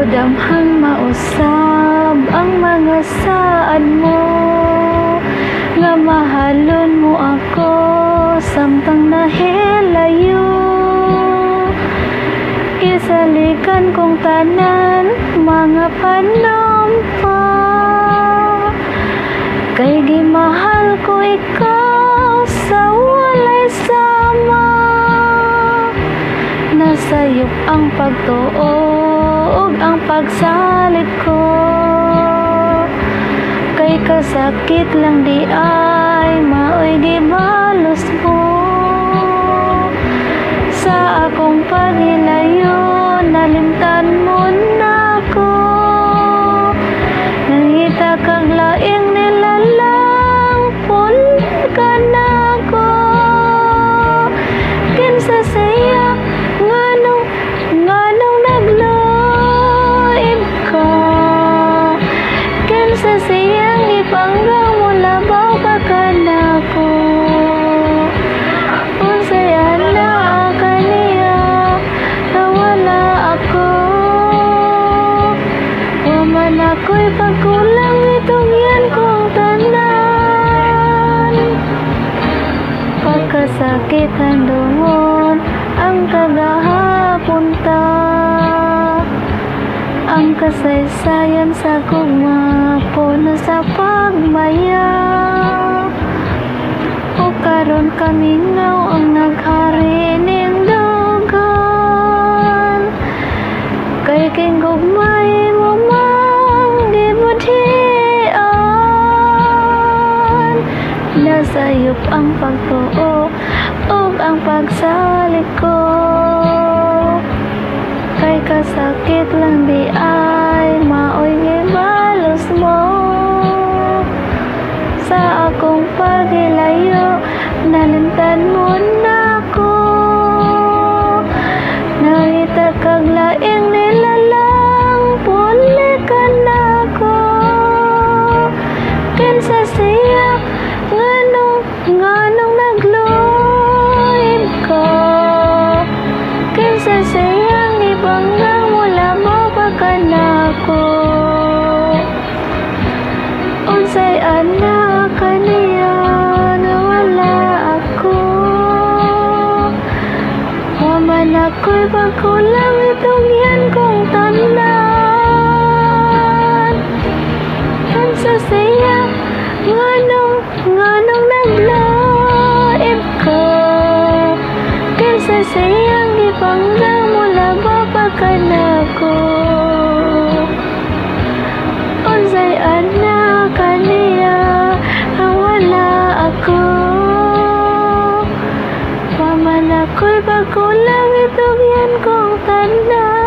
damhang mausab ang mga saad mo, nga mahalon mo ako samtang nahilayo. Kisalikan kong tanan mga panampa, kay gimahal ko ikaw sa walay sama. Nasayop ang pagtuo ug ang pagsalit ko, kay kasakit lang di ay maoy gibalos mo. Sa akong paghilayo nalimtan mo na ko, nangita kang laing nilalang pun ka na ko. Kinsa saya nganong naglaib ka, kinsa siyang ipanggang mo labaw ka kanako. Unsaya na kaniya nawala ako, waman ako'y pagkulang itungyan kong tanan. Pagkasakit ang dungon ang kagahapunta, ang kasaysayan sa gugma puno sa pagmaya. O karon kamingaw ang naghari ning dugan, kay king gugmay mo mang gibudhian. Nasayop ang pagtuo ug ang pagsalit ko, kay kasakit lang di ay maoy gibalos mo. Sa akong paghilayo nalimtan mo na ko, nangita kag laing nilalang puli ka na ko. Kinsa siya nganong nagloib ka, kinsa siyang ibanggang mula mo pa kanako. Unsay anak kaniya nawala ako, waman ako'y pagkulang itungyan kong tanan. Kinsa siya nganong naglaib ka, kinsa siyang ipanggang mula ba pa kanako. Unsay anak kaniya nawala ako, waman ako'y pagkulang itungyan kong tanan.